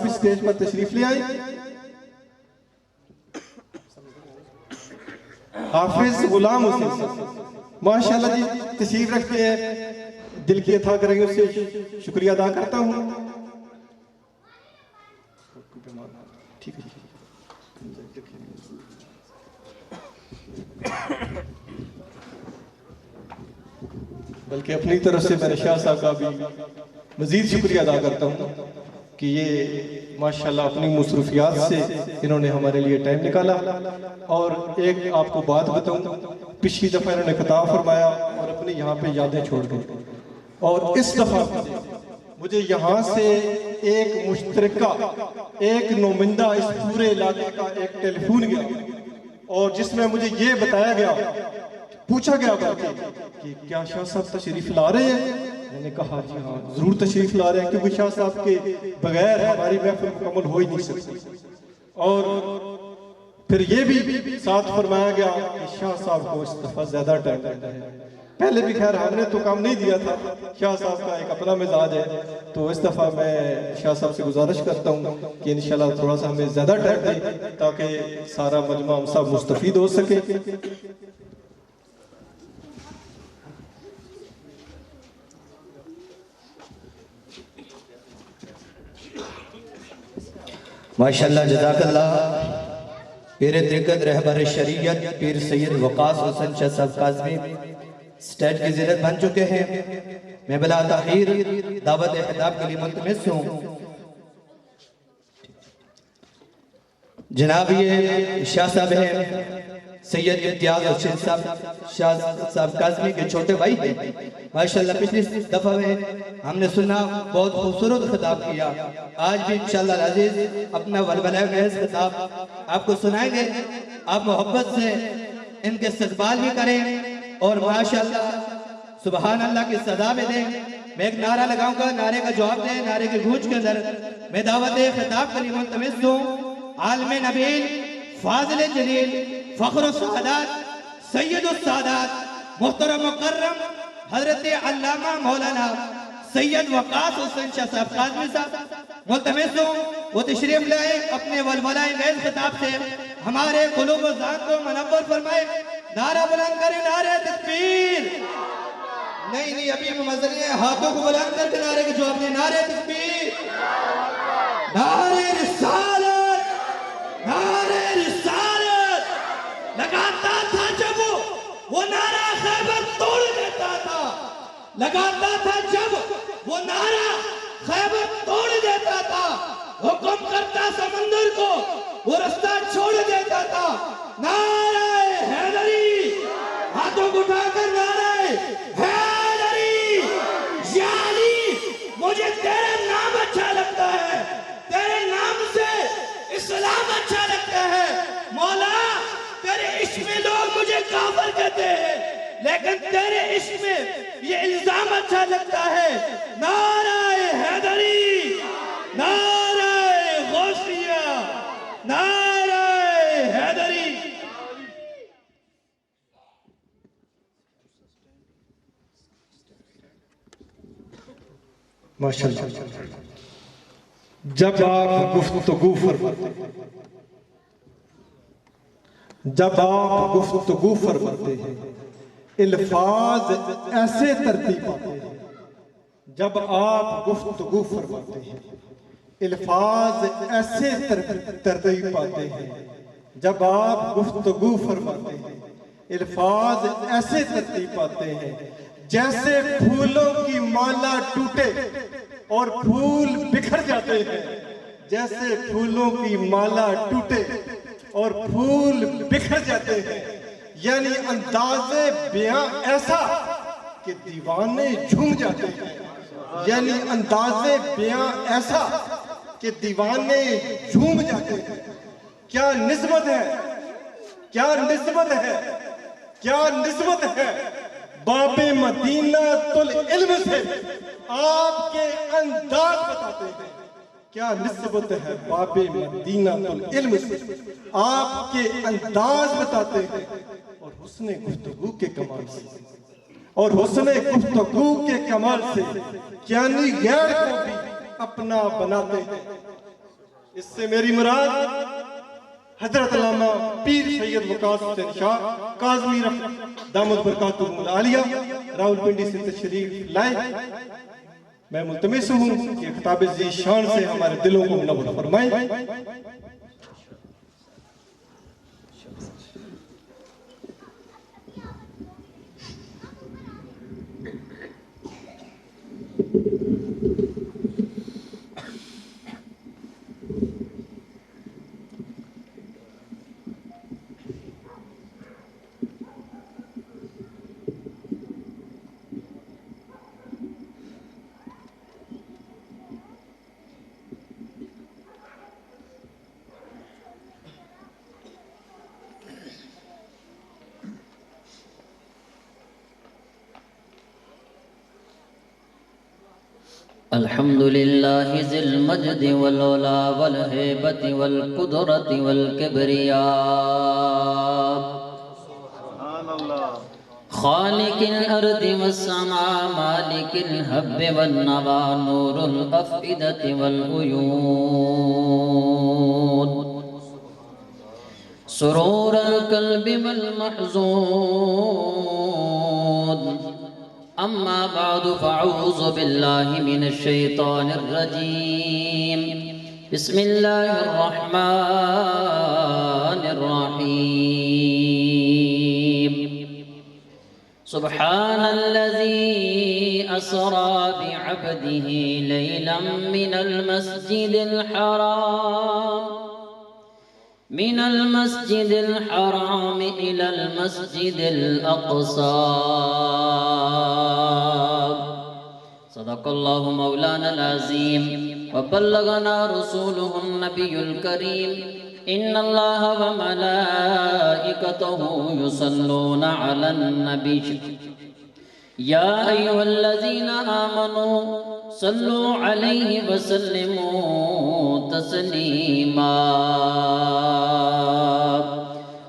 صاحب اسٹیج پر تشریف لے آئیں. حافظ غلام حسین صاحب ماشاءاللہ جی تشریف رکھتے ہیں. دل کی عطا کریں گے اس سے شکریہ ادا کرتا ہوں. ٹھیک ہے بلکہ اپنی طرف سے میں شاہ صاحب کا بھی مزید شکریہ ادا کرتا ہوں کہ یہ ماشاءاللہ اپنی مصروفیات سے انہوں نے ہمارے لیے ٹائم نکالا. اور ایک آپ کو بات بتاؤں, پچھلی دفعہ انہوں نے خطاب فرمایا اور اپنی یہاں پہ یادیں چھوڑ گئے, اور اس دفعہ مجھے یہاں سے ایک مشترکہ ایک نمائندہ اس پورے علاقے کا ایک ٹیلی فون گیا, اور جس میں مجھے یہ بتایا گیا, پوچھا گیا کہ کیا شاہ صاحب تشریف لا رہے ہیں. میں نے کہا جی ہاں ضرور تشریف لا رہے ہیں, کیونکہ شاہ صاحب کے بغیر ہماری محفل مکمل ہو ہی نہیں سکتی. اور پھر یہ بھی ساتھ فرمایا گیا کہ شاہ صاحب کو اس دفعہ زیادہ ٹائم دینا ہے. پہلے بھی خیر ہم نے تو کام نہیں دیا تھا, شاہ صاحب کا ایک اپنا مزاج ہے, تو اس دفعہ میں شاہ صاحب سے گزارش کرتا ہوں کہ انشاءاللہ تھوڑا سا ہمیں زیادہ ٹائم دیں تاکہ سارا مجمع ہم سب مستفید ہو سکے. ماشاءاللہ جزاک اللہ. پیر طریقت رہبر شریعت پیر سید وقاص حسین شاہ صاحب کاظمی سٹیج کی زیرت بن چکے ہیں. میں بلا تاخیر دعوت خطاب کے لیے ملتمس ہوں. جناب یہ شاہ صاحب ہیں سید امتیاز حسین صاحب شاہ صاحب کاظمی کے چھوٹے بھائی ہیں. ماشاءاللہ پچھلی دفعہ میں ہم نے سنا بہت خوبصورت خطاب کیا. آج بھی انشاءاللہ العزیز اپنا ولولہ محض خطاب آپ کو سنائیں گے. آپ محبت سے ان کے استقبال بھی کریں اور ماشاءاللہ سبحان اللہ کی صدا میں دیں. میں ایک نعرہ لگاؤں گا, نعرے کا جواب دیں. نعرے کی گونج کے اندر میں دعوت خطاب کے لیے ملتمس ہوں. عالم نبیل فاضل جلیل فخر السعادات سید السادات محترم مکرم حضرت علامہ مولانا سید وقاص حسین شاہ صاحب کاظمی صاحب ملتمس ہوں وہ تشریف لائے اپنے ولولہ محض خطاب سے ہمارے قلوب و ذات کو منور فرمائے. نعرہ بلند کریں, نعرہ تکبیر. نہیں ابھی ممزل ہے, ہاتھوں کو بلند کر کے نعرے کے جواب دیں. نعرہ تکبیر, نعرہ رسالت, نعرہ رسالت. لگاتا تھا جب وہ نعرہ خیبر توڑ دیتا تھا, لگاتا تھا جب وہ نعرہ خیبر توڑ دیتا تھا, حکم کرتا سمندر کو وہ رستہ چھوڑ دیتا تھا. نعرہ حیدری, ہاتھوں کو اٹھا کر نعرہ حیدری. یا علی مجھے تیرا نام اچھا لگتا ہے, تیرے نام سے اسلام اچھا لگتا ہے. مولا تیرے عشق میں لوگ مجھے کافر کہتے ہیں, لیکن تیرے عشق میں یہ الزام اچھا لگتا ہے. نعرہ حیدری, نعرہ غوثیہ, نعرہ حیدری. ماشاءاللہ جب آپ گفتگو فرماتے ہیں, جب آپ گفتگو فرماتے ہیں الفاظ ایسے ترتیب پاتے ہیں. جب آپ گفتگو فرماتے ہیں الفاظ ایسے ترتیب پاتے ہیں. جب آپ گفتگو فرماتے ہیں الفاظ ایسے ترتیب پاتے ہیں جیسے پھولوں کی مالا ٹوٹے اور پھول بکھر جاتے ہیں. جیسے پھولوں کی مالا ٹوٹے اور پھول بکھر جاتے ہیں. یعنی انداز بیاں ایسا کہ دیوانے جھوم جاتے ہیں. یعنی انداز بیاں ایسا کہ دیوانے جھوم جاتے ہیں. کیا نسبت ہے, کیا نسبت ہے, کیا نسبت ہے باب مدینہ العلم سے آپ کے انداز بتاتے ہیں. کیا نسبت ہے باب مدینہ العلم سے آپ کے انداز بتاتے ہیں. اور حسن گفتگو کے کمال سے, اور حسن گفتگو کے کمال سے یعنی غیر کو بھی اپنا بناتے ہیں. اس سے میری مراد حضرت علامہ پیر سید وقاص حسین شاہ کاظمی دامت برکاتہم العالیہ راولپنڈی سے تشریف لائے۔ میں ملتمس ہوں کہ خطاب ذی شان سے ہمارے دلوں کو منور فرمائیں۔ الحمد لله ذي المجد والعلا والهيبة والقدرة والكبرياء خالق الأرض والسماء مالك الهب والنوى نور الأفئدة والعيون سرور القلب والمحزون أما بعد فأعوذ بالله من الشيطان الرجيم بسم الله الرحمن الرحيم سبحان الذي أسرى بعبده ليلا من المسجد الحرام إلى المسجد الأقصى صدق الله مولانا العظيم وبلغنا رسوله النبي الكريم إن الله وملائكته يصلون على النبي يا أيها الذين آمنوا صلوا عليه وسلموا تسليما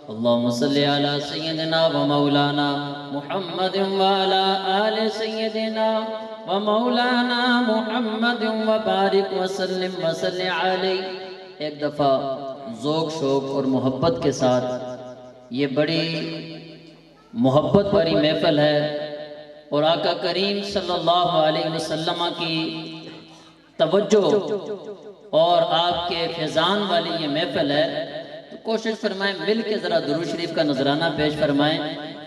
اللهم صل على سيدنا ومولانا محمد وعلى آل سيدنا ومولانا محمد وبارك وسلم وصل علیہ۔ ایک دفعہ ذوق شوق اور محبت کے ساتھ یہ بڑی محبت بھری محفل ہے اور آقا کریم صلی اللہ علیہ وسلم کی توجہ اور آپ کے فیضان والی یہ محفل ہے، تو کوشش فرمائیں مل کے ذرا درود شریف کا نذرانہ پیش فرمائیں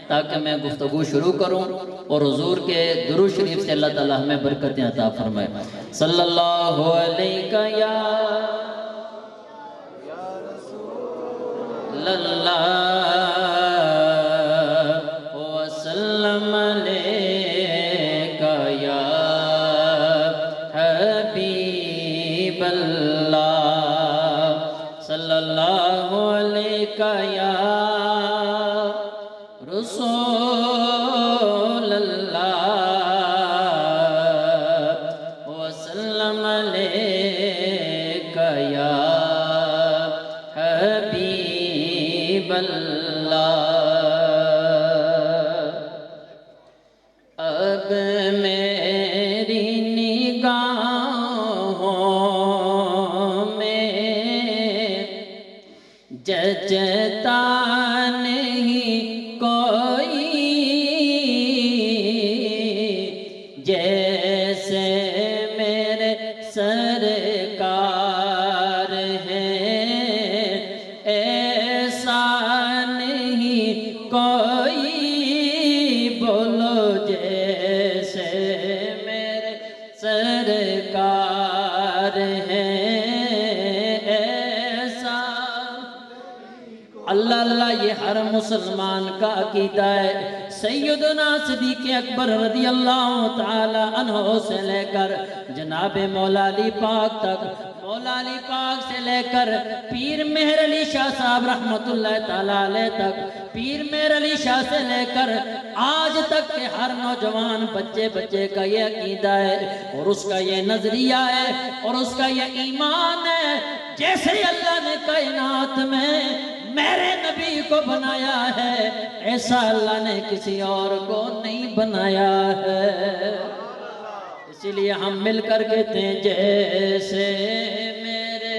تاکہ میں گفتگو شروع کروں اور حضور کے درود شریف سے اللہ تعالی ہمیں برکتیں عطا فرمائے۔ صلی اللہ علیہ یا رسول اللہ وسلم علیہ یا حبیب اللہ صلی اللہ علیہ یا رسول اللہ وسلم علیک یا حبیب اللہ۔ اب میری نگاہوں میں جچتا نہیں کوئی جیسے میرے سرکار ہیں، ایسا نہیں کوئی بولو جیسے میرے سرکار ہیں، ایسا اللہ اللہ یہ ہر مسلمان کا عقیدہ ہے۔ سیدنا صدیق اکبر رضی اللہ تعالی عنہ سے لے کر جناب مولا علی پاک تک، مولا علی پاک سے لے کر پیر مہر علی شاہ صاحب رحمت اللہ تعالی علیہ تک، پیر مہر علی شاہ سے لے کر آج تک کے ہر نوجوان بچے کا یہ عقیدہ ہے اور اس کا یہ نظریہ ہے اور اس کا یہ ایمان ہے، جیسے اللہ نے کائنات میں میرے نبی کو بنایا ہے ایسا اللہ نے کسی اور کو نہیں بنایا ہے۔ اسی لیے ہم مل کر کہتے ہیں جیسے میرے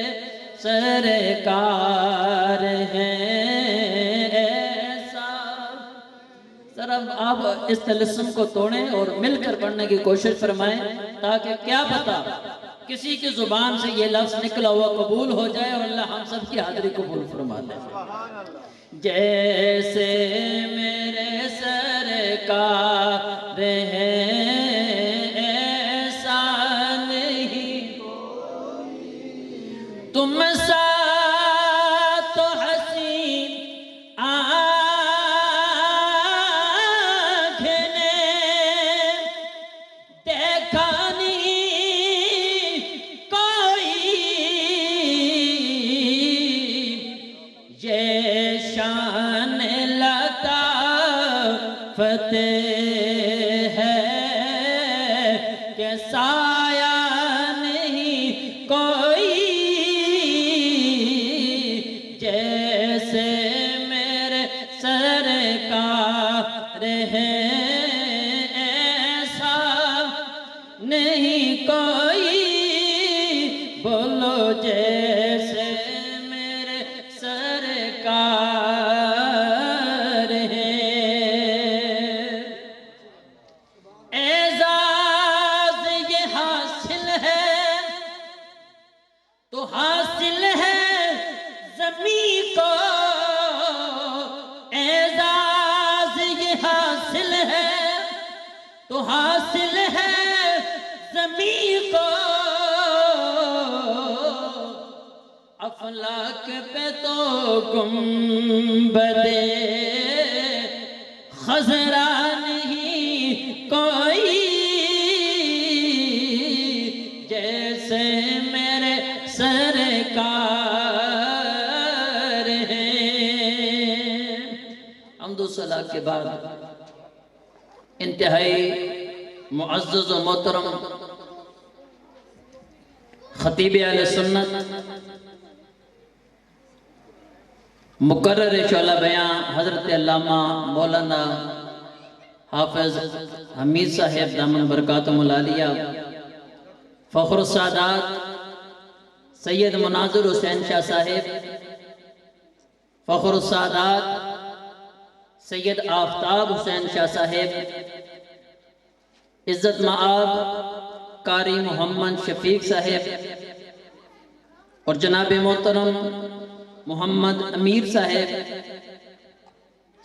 سرکار ہیں ایسا. سر اب آپ اس طلسم کو توڑیں اور مل کر پڑھنے کی کوشش فرمائیں تاکہ کیا پتا کسی کی زبان سے یہ لفظ نکلا ہوا قبول ہو جائے اور اللہ ہم سب کی حاضری قبول فرما لے. جیسے میرے سرکار ہیں ایسا نہیں تم سا تو حسین آنکھیں نے دیکھا نہیں کوئی یہ شان لطافت ہے کہ سایہ نہیں کوئی جیسے میرے سرکار ہیں ایسا نہیں کوئی. بولو جیسے میرے سرکار ہیں. اعزاز یہ حاصل ہے تو حاصل ہے زمین کو. اعزاز یہ حاصل ہے تو حاصل ہے زمین کو. افلاک پہ تو گنبد خضرا نہیں کوئی جیسے میرے سرکار ہیں. حمد و ثنا کے بعد انتہائی معزز و محترم خطیب اہل سنت مقرر شعلہ بیان حضرت علامہ مولانا حافظ حمید صاحب دامن برکاتہم العالیہ، فخر السادات سید مناظر حسین شاہ صاحب، فخر السادات سید آفتاب حسین شاہ صاحب، عزت مآب قاری محمد شفیق صاحب اور جناب محترم محمد امیر صاحب،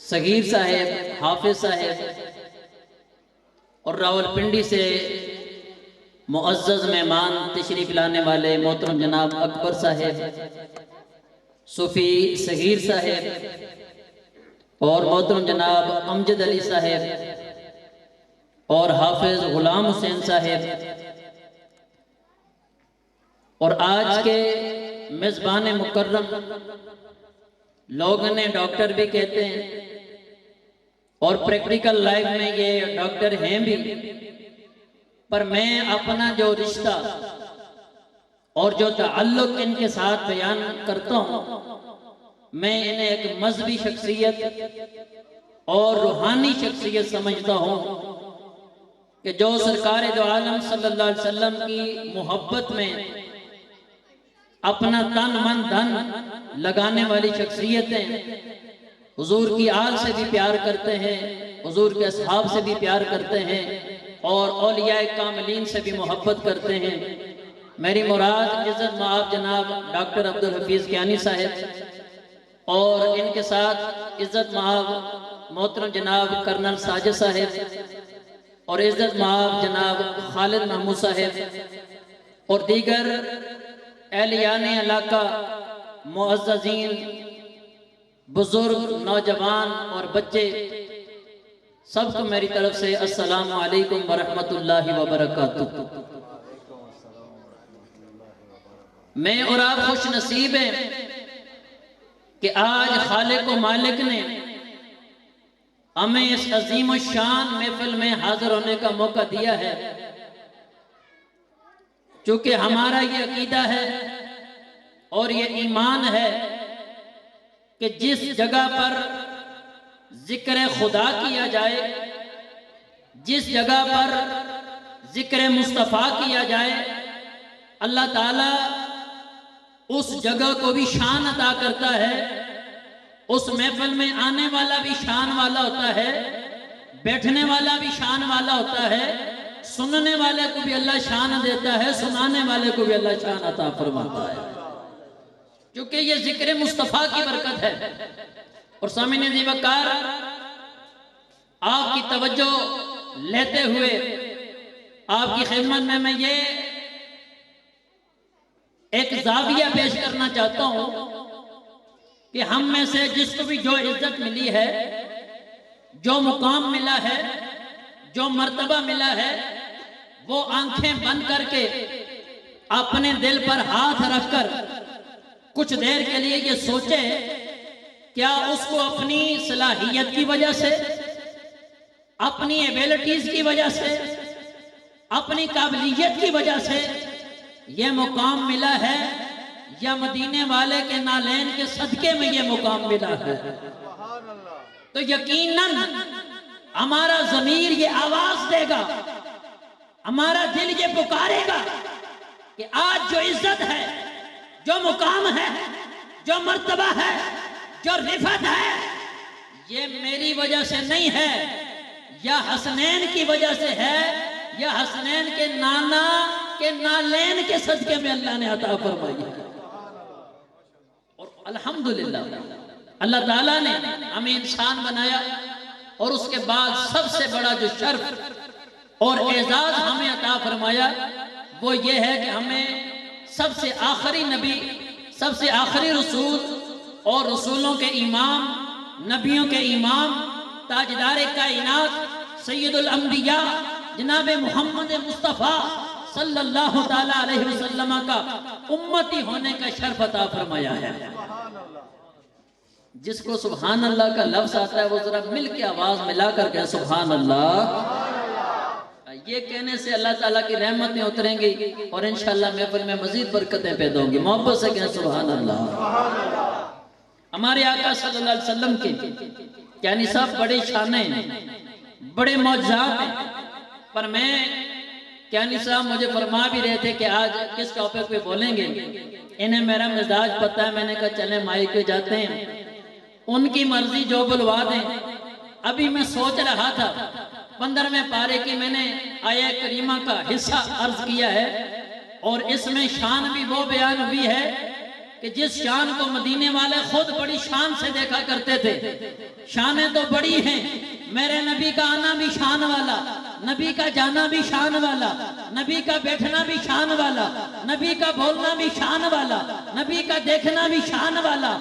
صغیر صاحب، حافظ صاحب اور راول پنڈی سے معزز مہمان تشریف لانے والے محترم جناب اکبر صاحب، صوفی صغیر صاحب اور محترم جناب امجد علی صاحب اور حافظ غلام حسین صاحب اور آج کے میزبان مکرم لوگ انہیں ڈاکٹر بھی کہتے ہیں اور پریکٹیکل لائف میں یہ ڈاکٹر ہیں بھی، پر میں اپنا جو رشتہ اور جو تعلق ان کے ساتھ بیان کرتا ہوں، میں انہیں ایک مذہبی شخصیت اور روحانی شخصیت سمجھتا ہوں کہ جو سرکار دو عالم صلی اللہ علیہ وسلم کی محبت میں اپنا تن من دھن لگانے والی شخصیتیں حضور کی آل سے بھی پیار کرتے ہیں، حضور کے اصحاب سے بھی پیار کرتے ہیں اور اولیاء کاملین سے بھی محبت کرتے ہیں. میری مراد عزت مآب جناب ڈاکٹر عبدالحفیظ کیانی صاحب اور ان کے ساتھ عزت مآب محترم جناب کرنل ساجد صاحب اور عزت مآب جناب خالد محمود صاحب اور دیگر اہلیان علاقہ، معززین، بزرگ، نوجوان اور بچے، سب کو میری طرف سے السلام علیکم ورحمۃ اللہ وبرکاتہ. میں اور آپ خوش نصیب ہیں کہ آج خالق و مالک نے ہمیں اس عظیم و شان محفل میں حاضر ہونے کا موقع دیا ہے. چونکہ ہمارا یہ عقیدہ ہے اور یہ ایمان ہے کہ جس جگہ پر ذکر خدا کیا جائے، جس جگہ پر ذکر مصطفیٰ کیا جائے، اللہ تعالیٰ اس جگہ کو بھی شان عطا کرتا ہے، اس محفل میں آنے والا بھی شان والا ہوتا ہے، بیٹھنے والا بھی شان والا ہوتا ہے، سننے والے کو بھی اللہ شان دیتا ہے، سنانے والے کو بھی اللہ شان عطا فرماتا ہے، کیونکہ یہ ذکر مصطفیٰ کی برکت ہے۔ اور سامعین عزیز وقار، آپ کی توجہ لیتے ہوئے آپ کی خدمت میں یہ ایک زاویہ پیش کرنا چاہتا ہوں کہ ہم میں سے جس کو بھی جو عزت ملی ہے، جو مقام ملا ہے، جو مرتبہ ملا ہے، وہ آنکھیں بند کر کے اپنے دل پر ہاتھ رکھ کر کچھ دیر کے لیے یہ سوچے، کیا اس کو اپنی صلاحیت کی وجہ سے، اپنی ایبیلٹیز کی وجہ سے، اپنی قابلیت کی وجہ سے یہ مقام ملا ہے، یا مدینے والے کے نالین کے صدقے میں یہ مقام ملا ہے؟ تو یقیناً ہمارا ضمیر یہ آواز دے گا، ہمارا دل یہ پکارے گا کہ آج جو عزت ہے، جو مقام ہے، جو مرتبہ ہے، جو رفعت ہے، یہ میری وجہ سے نہیں ہے، یا حسنین کی وجہ سے ہے، یا حسنین کے نانا کے نالین کے صدقے میں اللہ نے عطا فرمائی ہے۔ اور الحمدللہ اللہ تعالیٰ نے ہمیں انسان بنایا، اور اس کے بعد سب سے بڑا جو شرف اور اعزاز ہمیں عطا فرمایا وہ یہ ہے کہ ہمیں سب سے آخری نبی، سب سے آخری رسول اور رسولوں کے امام، نبیوں کے امام، تاجدار کائنات، سید الانبیاء جناب محمد مصطفیٰ صلی اللہ تعالیٰ علیہ وسلم کا امتی ہونے کا شرف عطا فرمایا ہے۔ جس کو سبحان اللہ کا لفظ آتا ہے وہ ذرا مل کے آواز ملا کر کہیں سبحان اللہ۔ یہ کہنے سے اللہ تعالیٰ کی رحمتیں اتریں گی اور انشاءاللہ محفل میں مزید برکتیں پیدا ہوں گی۔ محبت سے کہیں سبحان اللہ۔ ہمارے آقا صلی اللہ علیہ وسلم کے یعنی سب بڑے شانیں ہیں، بڑے معجزات ہیں، پر میں کیانی صاحب مجھے فرما بھی رہے تھے کہ آج کس ٹاپک پہ بولیں گے۔ انہیں میرا مزاج پتہ ہے، میں نے کہا چلیں مائک پہ جاتے ہیں، ان کی مرضی جو بلوا دیں۔ ابھی میں سوچ رہا تھا 15ویں پارے کی میں نے آیہ کریمہ کا حصہ عرض کیا ہے، اور اس میں شان بھی وہ بیان ہوئی ہے کہ جس شان کو مدینے والے خود بڑی شان سے دیکھا کرتے تھے۔ شانیں تو بڑی ہیں، میرے نبی کا آنا بھی شان والا، نبی کا جانا بھی شان والا، نبی کا بیٹھنا بھی شان والا، نبی کا بولنا بھی شان والا، نبی کا دیکھنا بھی شان والا،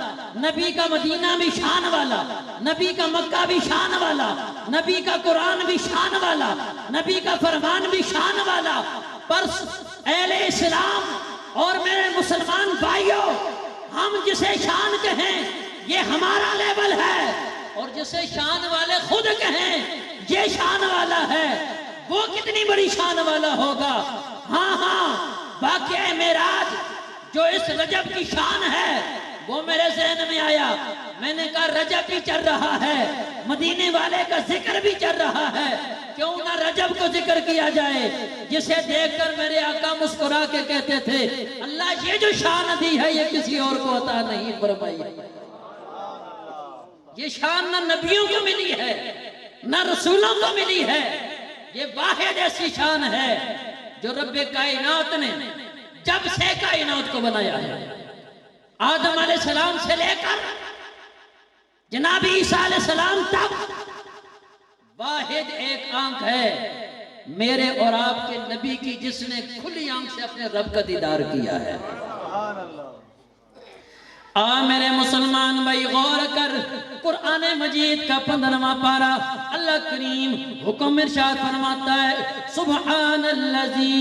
نبی کا مدینہ بھی شان والا، نبی کا مکہ بھی شان والا، نبی کا قرآن بھی شان والا، نبی کا فرمان بھی شان والا۔ پر اہل اسلام اور میرے مسلمان بھائیوں، ہم جسے شان کہیں یہ ہمارا لیول ہے، اور جسے شان والے خود کہیں یہ شان والا ہے، وہ کتنی بڑی شان والا ہوگا۔ ہاں ہاں، واقعہ معراج جو اس رجب کی شان ہے وہ میرے ذہن میں آیا۔ میں نے کہا رجب بھی چل رہا ہے، مدینے والے کا ذکر بھی چل رہا ہے، کیوں نہ رجب کو ذکر کیا جائے، جسے دیکھ کر میرے آقا مسکرا کے کہتے تھے اللہ یہ جو شان دی ہے یہ کسی اور کو عطا نہیں فرمائی۔ یہ شان نہ نبیوں کو ملی ہے نہ رسولوں کو ملی ہے، یہ واحد ایسی شان ہے جو رب کائنات نے جب سے کائنات کو بنایا ہے، آدم علیہ السلام سے لے کر جناب عیسیٰ علیہ السلام تک واحد ایک آنکھ ہے میرے اور آپ کے نبی کی، جس نے کھلی آنکھ سے اپنے رب کا دیدار کیا ہے۔ میرے مسلمان بھائی غور کر، قرآن مجید کا 15واں پارہ اللہ کریم حکم ارشاد فرماتا ہے سبحان الذی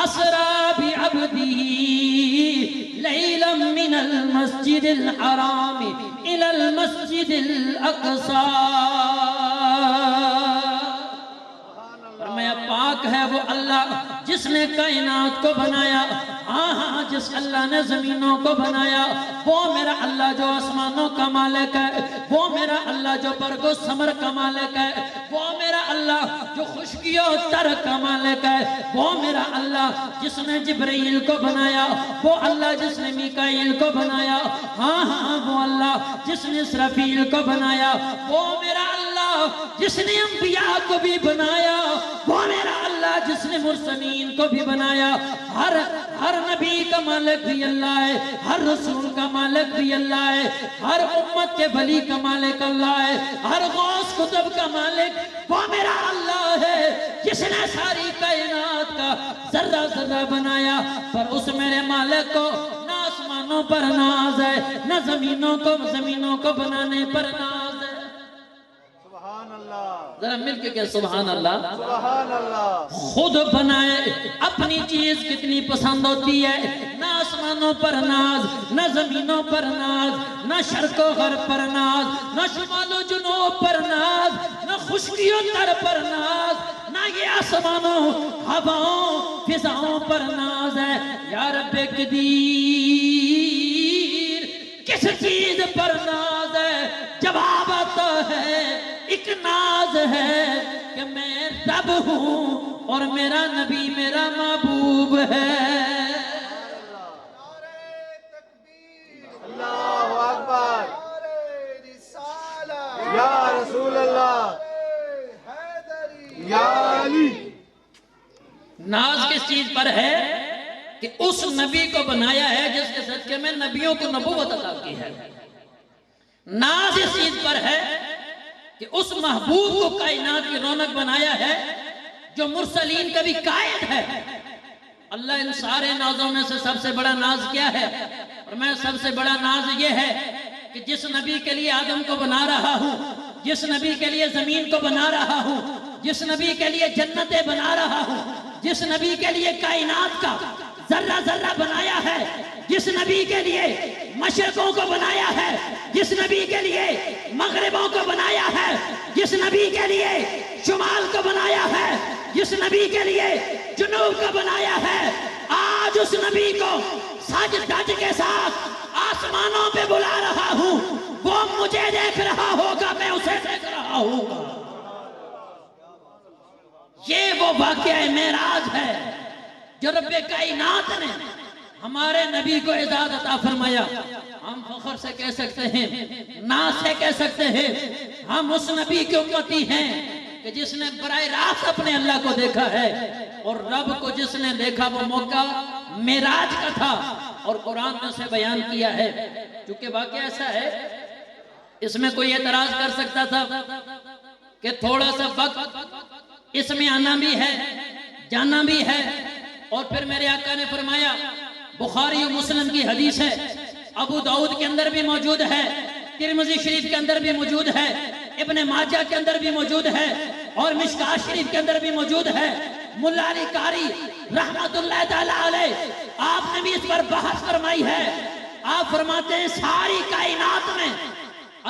اسرا بعبدہ لیلا من المسجد الحرام الى المسجد الاقصی۔ فرمایا پاک ہے وہ اللہ جس نے کائنات کو بنایا، ہاں ہاں جس اللہ نے زمینوں کو بنایا وہ میرا اللہ جو آسمانوں کا مالک ہے، وہ میرا اللہ جو برگ و ثمر کا مالک ہے، وہ میرا اللہ جو خشکی و تر کا مالک ہے، وہ میرا اللہ جس نے جبرائیل کو بنایا، وہ اللہ جس نے میکائیل کو بنایا، ہاں ہاں وہ اللہ جس نے اسرافیل کو بنایا، وہ میرا اللہ جس نے انبیاء کو بھی بنایا، وہ میرا اللہ جس نے مرسلین کو بھی بنایا۔ ہر نبی کا مالک بھی اللہ ہے، ہر رسول کا مالک بھی اللہ ہے، ہر امت کے ولی کا مالک اللہ ہے، ہر غوث قطب کا مالک وہ میرا اللہ ہے جس نے ساری کائنات کا ذرہ ذرہ بنایا۔ پر اس میرے مالک کو نہ آسمانوں پر ناز ہے، نہ زمینوں کو بنانے پر ناز ہے۔ ذرا مل کے کہ سبحان اللہ۔ سبحان اللہ۔ خود بنائے اپنی چیز کتنی پسند ہوتی ہے، نہ آسمانوں پر ناز، نہ زمینوں پر ناز، نہ شرق و غرب پر ناز، نہ شمال و جنوب پر ناز، نہ خشکی و تر پر ناز، نہ یہ آسمانوں ہواؤں فضاؤں پر ناز ہے۔ یا رب قدیر کس چیز پر ناز ہے؟ جواب آتا ہے ایک ناز ہے کہ میں رب ہوں اور میرا نبی میرا محبوب ہے۔ اللہ اکبر۔ یا رسول اللہ، یا علی۔ ناز کس چیز پر ہے؟ کہ اس نبی کو بنایا ہے جس کے صدقے میں نبیوں کو نبوت عطا کی ہے۔ ناز اس چیز پر ہے کہ اس محبوب کو کائنات کی رونق بنایا ہے جو مرسلین کا بھی قائد ہے۔ اللہ ان سارے نازوں میں سے سب سے بڑا ناز کیا ہے؟ اور میں سب سے بڑا ناز یہ ہے کہ جس نبی کے لیے آدم کو بنا رہا ہوں، جس نبی کے لیے زمین کو بنا رہا ہوں، جس نبی کے لیے جنتیں بنا رہا ہوں، جس نبی کے لیے کائنات کا ذرہ ذرہ بنایا ہے، جس نبی کے لیے مشرقوں کو بنایا ہے، جس نبی کے لیے مغربوں کو بنایا ہے، جس نبی کے لیے شمال کو بنایا ہے، جس نبی کے لیے جنوب کو بنایا ہے، آج اس نبی کو سج دھج کے ساتھ آسمانوں پہ بلا رہا ہوں۔ وہ مجھے دیکھ رہا ہوگا، میں اسے دیکھ رہا ہوں گا۔ یہ وہ واقعہ معراج ہے جو رب کائنات نے ہمارے نبی کو اعزاز عطا فرمایا۔ ہم فخر سے کہہ سکتے ہیں، ناز سے کہہ سکتے ہیں، ہم اس نبی کی امتی ہیں کہ جس نے براہ راست اپنے اللہ کو دیکھا ہے، اور رب کو جس نے دیکھا وہ موقع معراج کا تھا، اور قرآن میں سے بیان کیا ہے۔ چونکہ واقعہ ایسا ہے، اس میں کوئی اعتراض کر سکتا تھا کہ تھوڑا سا وقت اس میں آنا بھی ہے، جانا بھی ہے، اور پھر میرے آقا نے فرمایا، بخاری و مسلم کی حدیث ہے، ابو داؤد کے اندر بھی موجود ہے، ترمذی شریف کے اندر بھی موجود ہے، ابن ماجہ کے اندر بھی موجود ہے، اور مشکات شریف کے اندر بھی موجود ہے۔ ملا علی قاری رحمت اللہ تعالیٰ علیہ آپ نے بھی اس پر بحث فرمائی ہے۔ آپ فرماتے ہیں ساری کائنات میں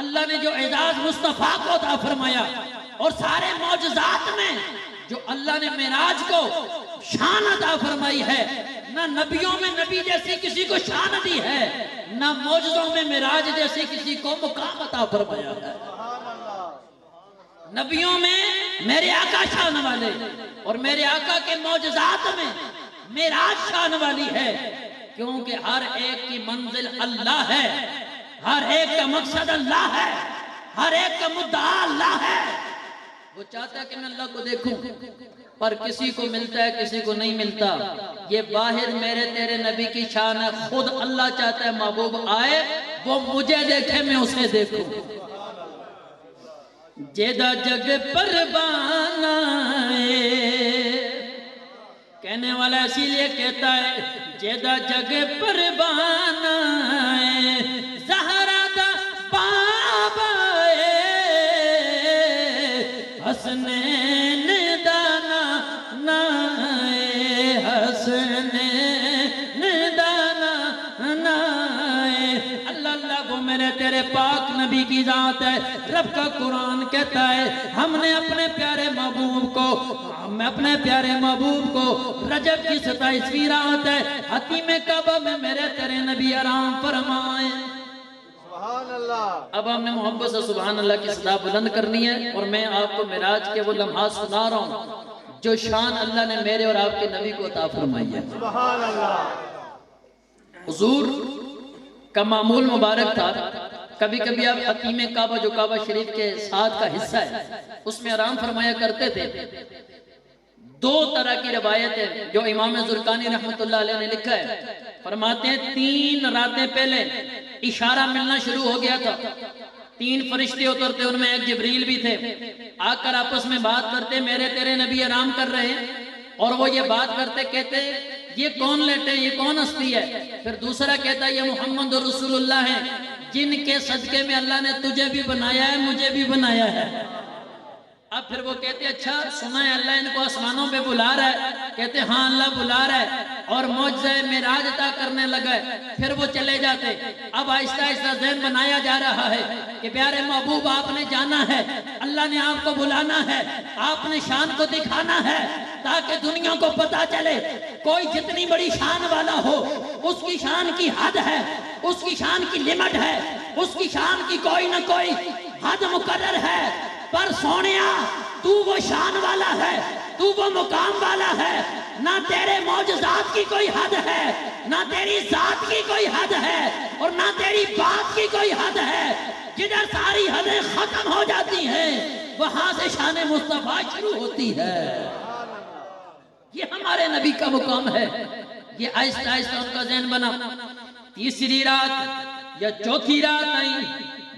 اللہ نے جو اعزاز مصطفیٰ کو عطا فرمایا، اور سارے معجزات میں جو اللہ نے معراج کو شان عطا فرمائی ہے، نہ نبیوں میں نبی جیسی کسی کو شان دی ہے، نہ معجزوں میں معراج جیسی کسی کو مقام عطا فرمایا ہے۔ نبیوں میں میرے آقا شان والے، اور میرے آقا کے معجزات میں معراج شان والی ہے، کیونکہ ہر ایک کی منزل اللہ ہے، ہر ایک کا مقصد اللہ ہے، ہر ایک کا مدعا اللہ ہے۔ وہ چاہتا ہے کہ میں اللہ کو دیکھوں، پر کسی کو ملتا ہے کسی کو نہیں ملتا۔ یہ باہر میرے تیرے نبی کی شان ہے، خود اللہ چاہتا ہے محبوب آئے، وہ مجھے دیکھے میں اسے دیکھوں۔ جیدہ جگ پروان کہنے والا اسی لیے کہتا ہے، جیدہ جگ پروان زہرا دا بابا حسنین دانا نائے، حسنین دانا نائے۔ اللہ اللہ وہ میرے تیرے پاک نبی کی ذات ہے۔ رب کا قرآن کہتا ہے ہم نے اپنے پیارے محبوب کو رجب کی 27ویں رات ہے حتیم کعبہ میں میرے تیرے نبی آرام فرمائے۔ سبحان اللہ۔ اب ہم نے محبت سے سبحان اللہ کی صدا بلند کرنی ہے، اور میں آپ کو معراج کے وہ لمحات سنا رہا ہوں جو شان اللہ نے میرے اور آپ کے نبی کو عطا فرمائی ہے۔ سبحان اللہ۔ حضور کا معمول مبارک تھا، کبھی کبھی آپ حتیم کعبہ جو کعبہ شریف کے ساتھ کا حصہ ہے اس میں آرام فرمایا کرتے تھے۔ دو طرح کی روایت ہے جو امام زرقانی رحمت اللہ علیہ نے لکھا ہے، فرماتے ہیں 3 راتیں پہلے اشارہ ملنا شروع ہو گیا تھا، 3 فرشتے اترتے، ان میں ایک جبریل بھی تھے، آ کر آپس میں بات کرتے میرے تیرے نبی آرام کر رہے ہیں، اور وہ یہ بات کرتے کہتے یہ کون لیٹے، یہ کون ہستی ہے؟ پھر دوسرا کہتا یہ محمد رسول اللہ ہے جن کے صدقے میں اللہ نے تجھے بھی بنایا ہے مجھے بھی بنایا ہے۔ اب پھر وہ کہتے اچھا سنا ہے اللہ ان کو آسمانوں پہ بلا رہا ہے، کہتے ہاں اللہ بلا رہا ہے، اور معجزہ معراج عطا کرنے لگا ہے، پھر وہ چلے جاتے۔ اب آہستہ آہستہ ذہن بنایا جا رہا ہے کہ پیارے محبوب آپ نے جانا ہے، اللہ نے آپ کو بلانا ہے، آپ نے شان کو دکھانا ہے تاکہ دنیا کو پتا چلے کوئی جتنی بڑی شان والا ہو اس کی شان کی حد ہے، اس کی شان کی لمٹ ہے، اس کی شان کی کوئی نہ کوئی حد مقرر ہے۔ پر سونیا تو وہ شان والا ہے، تو وہ مقام والا ہے، نہ تیرے معجزات کی کوئی حد ہے، نہ تیری ذات کی کوئی حد ہے، اور نہ تیری بات کی کوئی حد ہے۔ جدھر ساری حدیں ختم ہو جاتی ہیں وہاں سے شان مصطفیٰ شروع ہوتی ہے۔ یہ ہمارے نبی کا مقام ہے۔ یہ آہستہ آہستہ ان کا ذہن بنا۔ 3ری رات یا 4تھی رات آئی،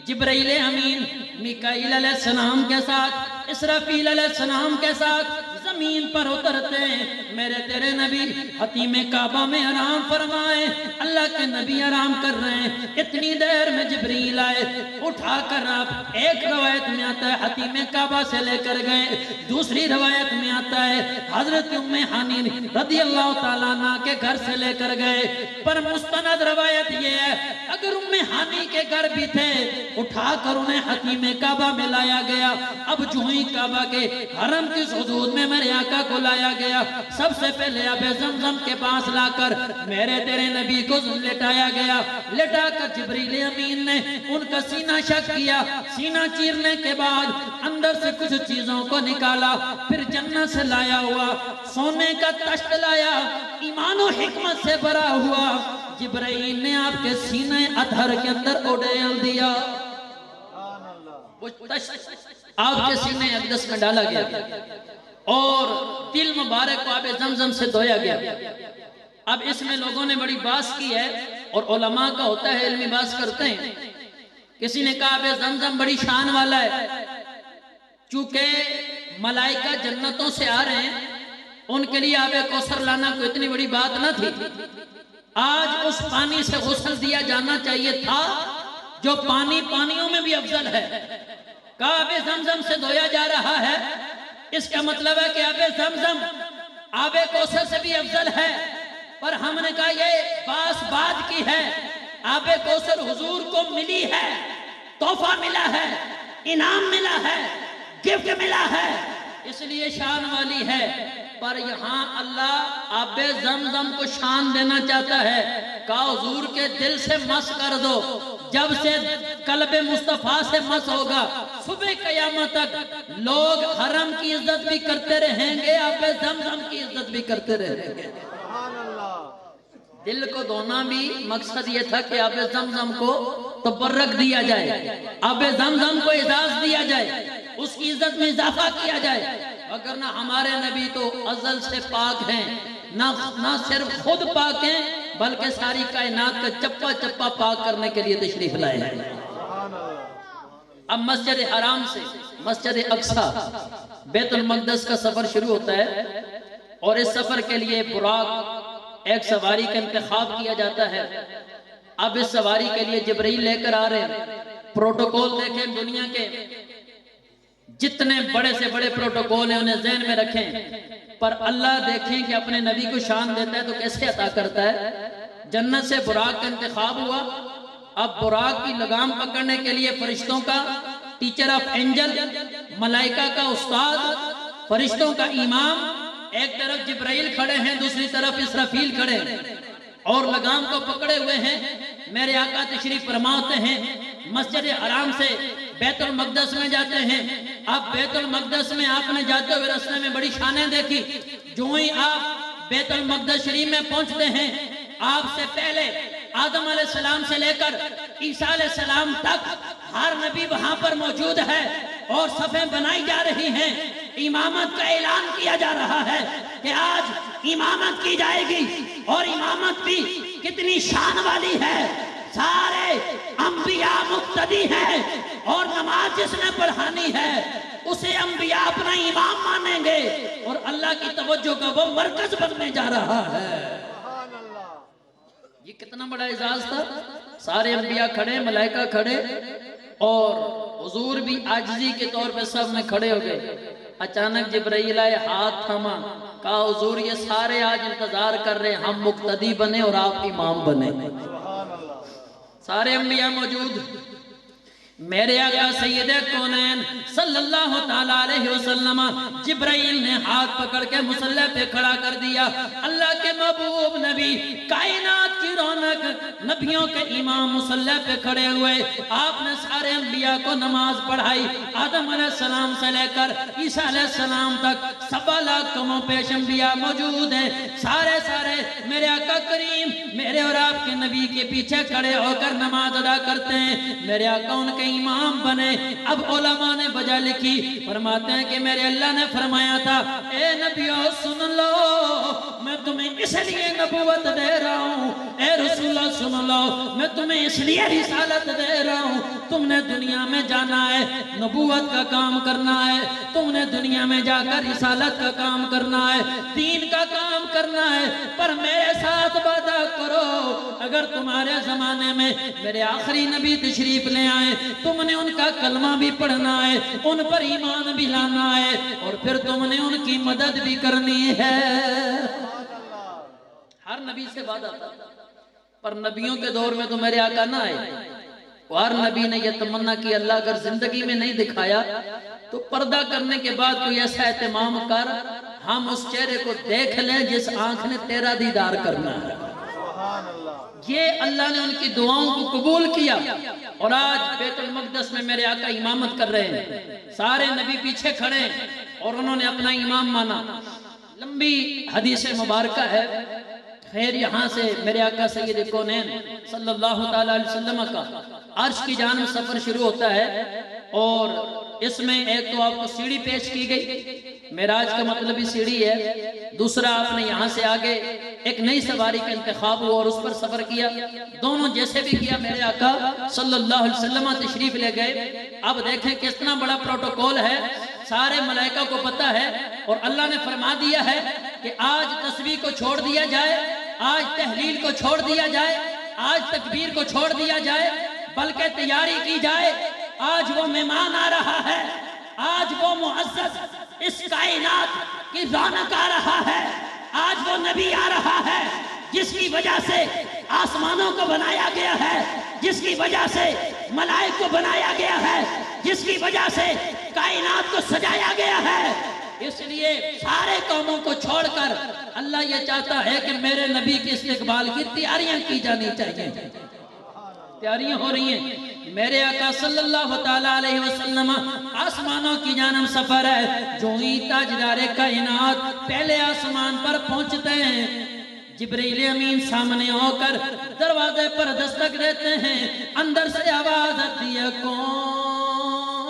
جبرائیل امین میکائیل علیہ السلام کے ساتھ اسرافیل علیہ السلام کے ساتھ زمین پر اترتے ہیں، میرے تیرے نبی حتیم کعبہ میں آرام فرمائے، اللہ کے نبی آرام کر رہے ہیں۔ اتنی دیر میں جبریل آئے، اٹھا کر آپ ایک روایت میں آتا ہے حتیم کعبہ سے لے کر گئے، دوسری روایت میں آتا ہے حضرت ام ہانی رضی اللہ تعالیٰ عنہ کے گھر سے لے کر گئے، پر مستند روایت یہ ہے اگر ام ہانی کے گھر بھی تھے اٹھا کر انہیں حتیم کعبہ میں لایا گیا۔ اب جو ہی کعبہ کے حرم کی حدود میں میرے آقا کو لایا گیا، سب سے پہلے آب زمزم کے پاس لا کر میرے تیرے نبی کو لٹایا گیا، لٹا کر جبریل امین نے ان کا سینہ شک کیا، سینہ چیرنے کے بعد اندر سے کچھ چیزوں کو نکالا، پھر جنت سے لایا ہوا سونے کا تشت لایا، ایمان و حکمت سے بھرا ہوا، جبرائیل نے آپ کے سینے اطہر کے اندر اڈیل دیا، وہ تشت آپ کے سینے اقدس میں ڈالا گیا اور دل مبارک کو آب زمزم سے دھویا گیا۔ اب اس میں لوگوں نے بڑی بحث کی ہے، اور علماء کا ہوتا ہے علمی بحث کرتے ہیں۔ کسی نے کہا آب زمزم بڑی شان والا ہے، چونکہ ملائکہ جنتوں سے آ رہے ہیں، ان کے لیے آب کوثر لانا کوئی اتنی بڑی بات نہ تھی، آج اس پانی سے غسل دیا جانا چاہیے تھا جو پانی پانیوں میں بھی افضل ہے۔ کہا آب زمزم سے دھویا جا رہا ہے، اس کا مطلب ہے کہ آب زمزم آب کوثر سے بھی افضل ہے، پر ہم نے کہا یہ باس بات کی ہے، آب کوثر حضور کو ملی ہے، تحفہ ملا ہے، انعام ملا ہے، گفٹ ملا ہے، اس لیے شان والی ہے۔ پر یہاں اللہ آب زمزم کو شان دینا چاہتا ہے، کہا حضور کے دل سے مس کر دو، جب سے قلب مصطفیٰ سے مس ہوگا صبح قیامت تک لوگ حرم کی عزت بھی کرتے رہیں گے، آب زمزم کی عزت بھی کرتے رہیں گے۔ دل کو دھونا بھی مقصد یہ تھا کہ آب زمزم کو تبرک دیا جائے، آب زمزم کو اعزاز دیا جائے، اس کی عزت میں اضافہ کیا جائے، وگرنہ ہمارے نبی تو ازل سے پاک ہیں، نہ صرف خود پاک ہیں بلکہ ساری کائنات کا چپا چپا پاک کرنے کے لیے تشریف لائے ہیں۔ اب مسجد حرام سے مسجد اقصیٰ بیت المقدس کا سفر شروع ہوتا ہے، اور اس سفر کے لیے براق ایک سواری کا انتخاب کیا جاتا ہے۔ اب اس سواری کے لیے جبرائیل لے کر آ رہے ہیں، پروٹوکول دیکھیں دنیا کے جتنے بڑے سے بڑے پروٹوکول ہیں انہیں ذہن میں رکھیں، پر اللہ دیکھیں کہ اپنے نبی کو شان دیتا ہے تو کیسے عطا کرتا ہے۔ جنت سے براق کا انتخاب ہوا، اب براق کی لگام پکڑنے کے لیے فرشتوں کا ٹیچر آف اینجل، ملائکہ کا استاد، فرشتوں کا امام، ایک طرف جبرائیل کھڑے ہیں، دوسری طرف اسرافیل کھڑے ہیں اور لگام کو پکڑے ہوئے ہیں۔ میرے آقا تشریف فرماتے ہیں، مسجد حرام سے بیت المقدس میں جاتے ہیں۔ اب بیت المقدس میں آپ نے جاتے ہوئے راستے میں بڑی شانیں دیکھی۔ جو ہی آپ بیت المقدس شریف میں پہنچتے ہیں، آپ سے پہلے آدم علیہ السلام سے لے کر عیسیٰ علیہ السلام تک ہر نبی وہاں پر موجود ہے اور صفیں بنائی جا رہی ہیں۔ امامت کا اعلان کیا جا رہا ہے کہ آج امامت کی جائے گی، اور امامت بھی کتنی شان والی ہے۔ سارے انبیاء مقتدی ہیں، اور نماز جس نے پڑھانی ہے اسے انبیاء اپنا امام مانیں گے، اور اللہ کی توجہ کا وہ مرکز بننے جا رہا ہے۔ یہ کتنا بڑا اعزاز تھا۔ سارے انبیاء کھڑے، ملائکہ کھڑے، اور حضور بھی عاجزی کے طور پہ سب میں کھڑے ہو گئے۔ اچانک جبرائیل آئے، ہاتھ تھاما، کہا حضور یہ سارے آج انتظار کر رہے ہیں، ہم مقتدی بنے اور آپ امام بنے۔ سارے انبیاء موجود۔ میرے آقا سید کونین صلی اللہ تعالیٰ علیہ وسلم، جبرائیل نے ہاتھ پکڑ کے مصلی پہ کھڑا کر دیا۔ اللہ کے محبوب نبی، کائنات کی رونق، نبیوں کے امام مصلی پہ کھڑے ہوئے۔ آپ نے سارے انبیاء کو نماز پڑھائی، آدم علیہ السلام سے لے کر عیسیٰ علیہ السلام تک 7 لاکھ کم و پیش انبیاء موجود ہیں۔ سارے میرے آقا کریم میرے اور آپ کے نبی کے پیچھے کھڑے ہو کر نماز ادا کرتے ہیں۔ میرے آقا ان کے امام بنے۔ اب علماء نے وجہ لکھی، فرماتے ہیں کہ میرے اللہ نے فرمایا تھا، اے نبیو سن لو، میں تمہیں اس لیے نبوت دے رہا ہوں، اے رسول اللہ سن لو، میں تمہیں اس لیے رسالت دے رہا ہوں، تم نے دنیا میں جانا ہے، نبوت کا کام کرنا ہے، تم نے دنیا میں جا کر رسالت کا کام کرنا ہے، دین کا کام کرنا ہے، پر میرے ساتھ وعدہ کرو، اگر تمہارے زمانے میں میرے آخری نبی تشریف لے آئے، تم نے ان کا کلمہ بھی پڑھنا ہے، ان پر ایمان بھی لانا ہے، اور پھر تم نے ان کی مدد بھی کرنی ہے۔ ہر نبی سے وعدہ تھا، پر نبیوں کے دور میں تو میرے آقا نہ آئے۔ ہر نبی نے یہ تمنا کی، اللہ اگر زندگی میں نہیں دکھایا تو پردہ کرنے کے بعد کوئی ایسا اہتمام کر، ہم اس چہرے کو دیکھ لیں جس آنکھ نے تیرا دیدار کرنا ہے۔ یہ اللہ نے ان کی دعاؤں کو قبول کیا، اور آج بیت المقدس میں میرے آقا امامت کر رہے ہیں۔ سارے نبی پیچھے کھڑے ہیں اور انہوں نے اپنا امام مانا۔ لمبی حدیث مبارکہ ہے۔ خیر یہاں سے میرے آقا سید کونین صلی اللہ تعالیٰ علیہ وسلم کا عرش کی جانب سفر شروع ہوتا ہے، اور اس میں ایک تو آپ کو سیڑھی پیش کی گئی، معراج کا مطلب ہی سیڑھی ہے۔ دوسرا آپ نے یہاں سے آگے ایک نئی سواری کا انتخاب ہوا اور اس پر سفر کیا۔ دونوں جیسے بھی کیا، میرے آقا صلی اللہ علیہ وسلم تشریف لے گئے۔ اب دیکھیں کتنا بڑا پروٹوکول ہے، سارے ملائکہ کو پتا ہے، اور اللہ نے فرما دیا ہے کہ آج تسبیح کو چھوڑ دیا جائے، آج تحلیل کو چھوڑ دیا جائے، آج تکبیر کو چھوڑ دیا جائے، بلکہ تیاری کی جائے۔ آج وہ مہمان آ رہا ہے، آج وہ معزز اس کائنات کی رونق آ رہا ہے، آج وہ نبی آ رہا ہے جس کی وجہ سے آسمانوں کو بنایا گیا ہے، جس کی وجہ سے ملائک کو بنایا گیا ہے، جس کی وجہ سے کائنات کو سجایا گیا ہے۔ اس لیے سارے قوموں کو چھوڑ کر اللہ یہ چاہتا ہے کہ میرے نبی کے استقبال کی تیاریاں کی جانی چاہیے۔ تیاریاں ہو رہی ہیں۔ میرے آقا صلی اللہ تعالیٰ علیہ وسلم آسمانوں کی جانب سفر ہے۔ جو ہی تاجدار کائنات پہلے آسمان پر پہنچتے ہیں، جبرائیل امین سامنے ہو کر دروازے پر دستک دیتے ہیں۔ اندر سے آواز آتی ہے، کون؟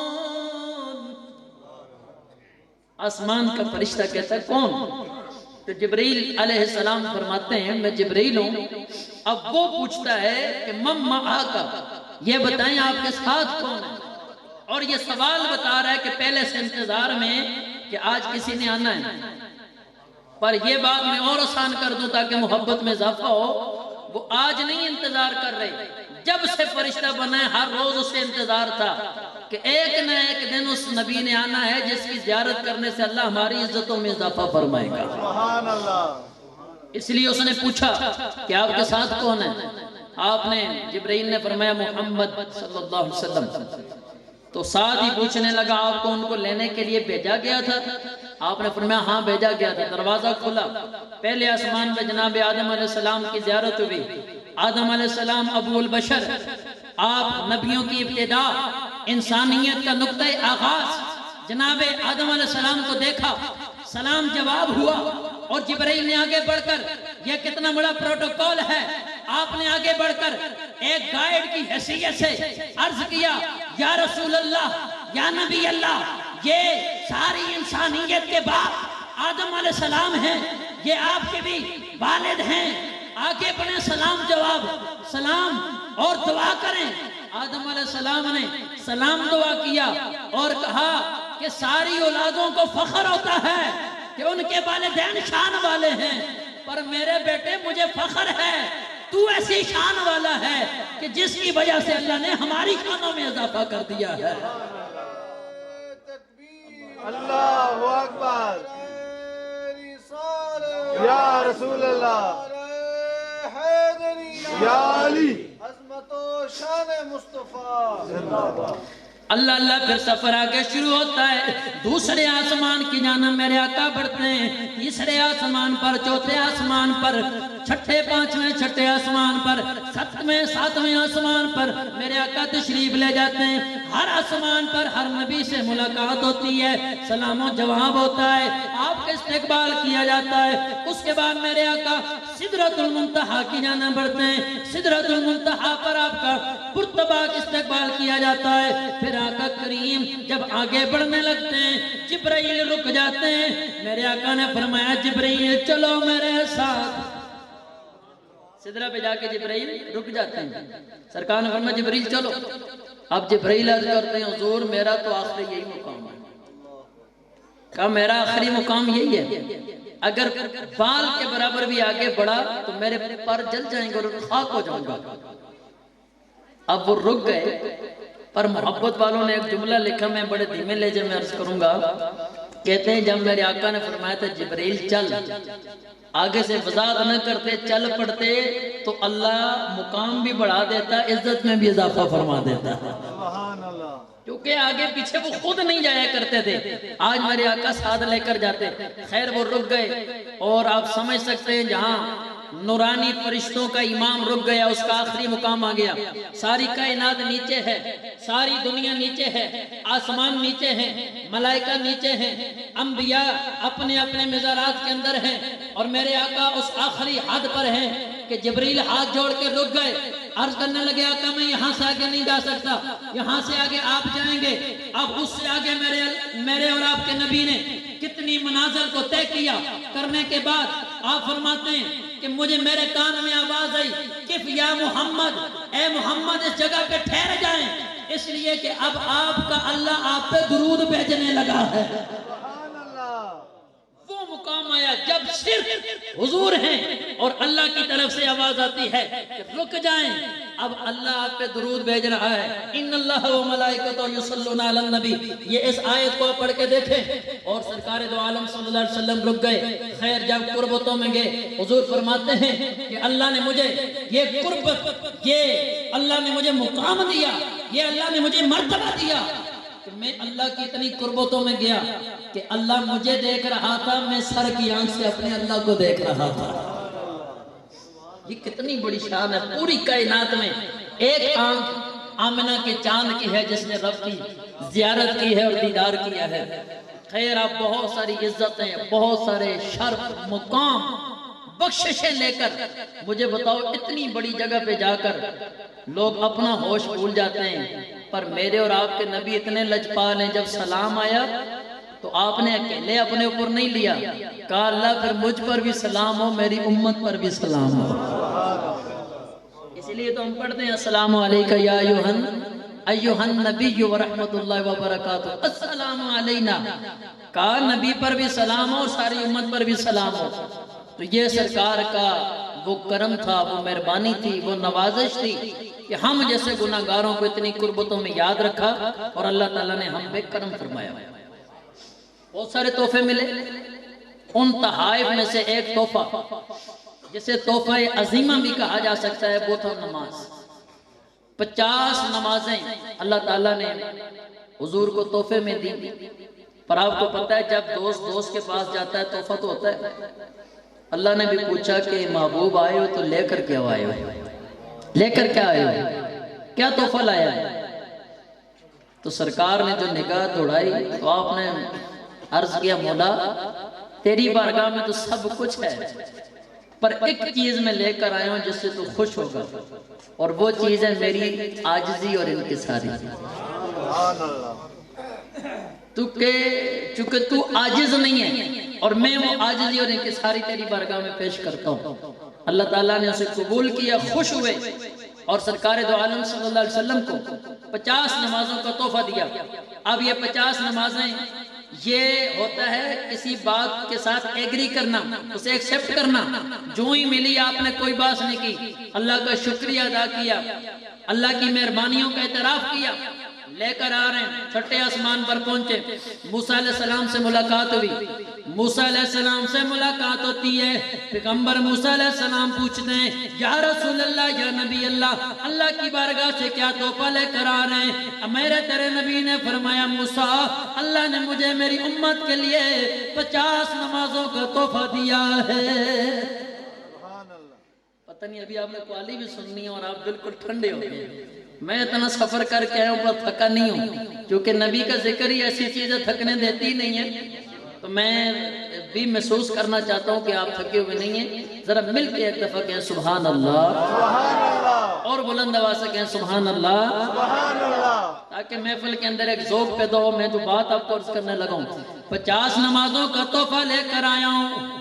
آسمان کا فرشتہ کہتا ہے کون؟ تو جبرائیل علیہ السلام فرماتے ہیں میں جبرائیل ہوں۔ اب وہ پوچھتا ہے کہ من معاک، یہ بتائیں آپ کے ساتھ کون ہے؟ اور یہ سوال بتا رہا ہے کہ پہلے سے انتظار میں کہ آج کسی نے آنا ہے، پر یہ بات میں اور آسان کر دوں تاکہ محبت میں اضافہ ہو۔ وہ آج نہیں انتظار کر رہے، جب سے فرشتہ بنا ہے ہر روز اسے انتظار تھا کہ ایک نہ ایک دن اس نبی نے آنا ہے جس کی زیارت کرنے سے اللہ ہماری عزتوں میں اضافہ فرمائے گا۔ سبحان اللہ۔ اس لیے اس نے پوچھا کہ آپ کے ساتھ کون ہے؟ آپ نے جبرائیل نے فرمایا محمد صلی اللہ علیہ وسلم، تو ساتھ ہی پوچھنے لگا آپ کو ان کو لینے کے لیے بھیجا گیا تھا؟ آپ نے فرمایا ہاں بھیجا گیا تھا۔ دروازہ کھلا، پہلے آسمان پہ جناب آدم علیہ السلام کی زیارت ہوئی۔ آدم علیہ السلام ابو البشر، آپ نبیوں کی ابتدا، انسانیت کا نقطہ آغاز، جناب آدم علیہ السلام کو دیکھا، سلام جواب ہوا، اور جبرائیل نے آگے بڑھ کر، یہ کتنا بڑا پروٹوکول ہے، آپ نے آگے بڑھ کر ایک گائیڈ کی حیثیت سے عرض کیا یا رسول اللہ، یا نبی اللہ، یہ ساری انسانیت کے باپ آدم علیہ السلام ہیں، یہ آپ کے بھی والد ہیں، آگے بڑھیں، سلام جواب، سلام اور دعا کریں۔ آدم علیہ السلام نے سلام دعا کیا اور کہا کہ ساری اولادوں کو فخر ہوتا ہے کہ ان کے والدین شان والے ہیں، پر میرے بیٹے مجھے فخر ہے تو ایسی شان والا ہے کہ جس کی وجہ سے اللہ نے ہماری شانوں میں اضافہ کر دیا ہے۔ اللہ اکبر، یا رسول اللہ، یا علی، عظمت و شان مصطفیٰ۔ اللہ اللہ پھر سفر آگے شروع ہوتا ہے، دوسرے آسمان کی جانب میرے آقا بڑھتے ہیں، تیسرے آسمان پر، چوتھے آسمان پر، چھٹے پانچویں چھٹے آسمان پر، ستویں ساتویں آسمان پر میرے آقا تشریف لے جاتے ہیں۔ ہر آسمان پر ہر نبی سے ملاقات ہوتی ہے، سلام و جواب ہوتا ہے، آپ کا استقبال کیا جاتا ہے۔ اس کے بعد میرے آقا سدرۃ المنتہا کی جانب بڑھتے ہیں، سدرۃ المنتہا پر آپ کا پرتباک استقبال کیا جاتا ہے۔ پھر آقا کریم جب آگے بڑھنے لگتے ہیں، جبرائیل رک جاتے ہیں، میرے آقا نے فرمایا جبرائیل چلو میرے ساتھ۔ سدرہ پہ جا کے جبرائیل رک جاتے ہیں، سرکار نے فرمایا جبرائیل چلو۔ اب جبرائیل عرض کرتے ہیں حضور میرا تو آخری یہی مقام ہے۔ کہا میرا آخری مقام یہی ہے، اگر بال کے برابر بھی آگے بڑھا تو میرے پر جل جائیں گے اور خاک ہو جاؤں گا۔ اب وہ رک گئے، پر محبت والوں نے ایک جملہ لکھا، میں بڑے دھیمے لہجے میں عرض کروں گا، کہتے ہیں جب میرے آقا نے فرمایا تھا جبرائیل چل، آگے سے وضاحت نہ کرتے چل پڑتے تو اللہ مقام بھی بڑھا دیتا، عزت میں بھی اضافہ فرما دیتا، سبحان اللہ، کیونکہ آگے پیچھے وہ خود نہیں جایا کرتے تھے، آج میرے آقا ساتھ لے کر جاتے۔ خیر وہ رک گئے، اور آپ سمجھ سکتے ہیں جہاں نورانی فرشتوں کا امام رک گیا، اس کا آخری مقام آ گیا۔ ساری کائنات نیچے ہے، ساری دنیا نیچے ہے، آسمان نیچے ہیں، ملائکہ نیچے ہیں، انبیاء اپنے اپنے مزارات کے اندر ہیں، اور میرے آقا اس آخری حد پر ہیں کہ جبریل ہاتھ جوڑ کے رک گئے، عرض کرنے لگے آقا میں یہاں سے آگے نہیں جا سکتا، یہاں سے آگے آپ جائیں گے۔ اب اس سے آگے میرے اور آپ کے نبی نے کتنی منازل کو طے کیا، کرنے کے بعد آپ فرماتے ہیں کہ مجھے میرے کان میں آواز آئی کف یا محمد، اے محمد اس جگہ پہ ٹھہر جائیں، اس لیے کہ اب آپ کا اللہ آپ پہ درود بھیجنے لگا ہے۔ سبحان اللہ، وہ مقام آیا جب صرف حضور ہیں اور اللہ کی طرف سے آواز آتی ہے کہ رک جائیں، اب اللہ آپ پہ درود بھیج رہا ہے۔ ان اللہ و ملائکتہ یصلون علی النبی، یہ اس آیت کو پڑھ کے دیکھیں، اور سرکار دو عالم صلی اللہ علیہ وسلم رک گئے۔ خیر جب قربتوں میں گئے، حضور فرماتے ہیں کہ اللہ نے مجھے یہ قربت، یہ اللہ نے مجھے مقام دیا، یہ اللہ نے مجھے مرتبہ دیا کہ میں اللہ کی اتنی قربتوں میں گیا کہ اللہ مجھے دیکھ رہا تھا، میں سر کی آنکھ سے اپنے اللہ کو دیکھ رہا تھا۔ یہ کتنی بڑی شان ہے، پوری کائنات میں ایک آنکھ آمنہ کے چاند کی ہے جس نے رب کی زیارت کی ہے اور دیدار کیا ہے۔ خیر آپ بہت ساری عزتیں، بہت سارے شرف، مقام، بخششیں لے کر مجھے بتاؤ اتنی بڑی جگہ پہ جا کر لوگ اپنا ہوش بھول جاتے ہیں، پر میرے اور آپ کے نبی اتنے لجپال ہیں، جب سلام آیا تو آپ نے اکیلے اپنے اوپر نہیں لیا، کہا اللہ پھر مجھ پر بھی سلام ہو، میری امت پر بھی سلام ہو۔ اس لیے تو ہم پڑھتے ہیں السلام علیکہ یا ایوہ النبی ورحمت اللہ وبرکاتہ، السلام علینا، کہا نبی پر بھی سلام ہو، ساری امت پر بھی سلام ہو۔ تو یہ سرکار کا وہ کرم تھا، وہ مہربانی تھی، وہ نوازش تھی کہ ہم جیسے گناہگاروں کو اتنی قربتوں میں یاد رکھا، اور اللہ تعالیٰ نے ہم پہ کرم فرمایا۔ بہت سارے تحفے ملے، ان تحائف میں سے ایک تحفہ جسے تحفہ عظیمہ بھی کہا جا سکتا ہے، وہ تھا نماز۔ 50 نمازیں اللہ تعالیٰ نے حضور کو تحفے میں دی۔ پر آپ کو پتہ ہے جب دوست کے پاس جاتا ہے تحفہ تو ہوتا ہے۔ اللہ نے بھی پوچھا کہ محبوب آئے ہو تو لے کر کیا آئے ہو، لے کر کیا آئے ہو، کیا تحفہ لایا ہے؟ تو سرکار نے جو نگاہ دوڑائی تو آپ نے عرض کیا مولا تیری بارگاہ میں تو سب کچھ ہے، پر ایک چیز میں لے کر آیا ہوں جس سے تو خوش ہوگا، اور وہ چیز ہے میری عاجزی اور انکساری۔ سبحان اللہ۔ چونکہ تو عاجز نہیں ہے اور میں وہ عاجزی اور انکساری تیری بارگاہ میں پیش کرتا ہوں۔ اللہ تعالیٰ نے اسے قبول کیا، خوش ہوئے، اور سرکار دو عالم صلی اللہ علیہ وسلم کو 50 نمازوں کا تحفہ دیا۔ اب یہ 50 نمازیں یہ ہوتا ہے کسی بات کے ساتھ ایگری کرنا، اسے ایکسیپٹ کرنا۔ جو ہی ملی آپ نے کوئی بات نہیں کی، اللہ کا شکریہ ادا کیا، اللہ کی مہربانیوں کا اعتراف کیا، لے کر آ رہے ہیں۔ چھٹے آسمان پر پہنچے، موسیٰ علیہ السلام سے ملاقات ہوئی، موسیٰ علیہ السلام سے ملاقات ہوتی ہے، پیغمبر موسیٰ علیہ السلام پوچھتے ہیں یا رسول اللہ، یا نبی اللہ، اللہ کی بارگاہ سے کیا تحفہ لے کر آ رہے ہیں؟ میرے تیرے نبی نے فرمایا موسیٰ اللہ نے مجھے میری امت کے لیے 50 نمازوں کا تحفہ دیا ہے۔ پتہ نہیں ابھی آپ نے قوالی بھی سننی ہے اور آپ بالکل ٹھنڈے ہو گئے۔ میں اتنا سفر کر کے آیا ہوں پر تھکا نہیں ہوں، کیونکہ نبی کا ذکر ہی ایسی چیزیں تھکنے دیتی نہیں ہے۔ تو میں بھی محسوس کرنا چاہتا ہوں کہ آپ تھکے ہوئے نہیں ہیں۔ ذرا مل کے ایک دفعہ کہیں سبحان اللہ، سبحان اللہ، اور بلند آواز سے کہیں سبحان اللہ، سبحان اللہ، تاکہ محفل کے اندر ایک ذوق پیدا ہو۔ میں جو بات آپ کو عرض کرنے لگا ہوں، 50 نمازوں کا تحفہ لے کر آیا ہوں۔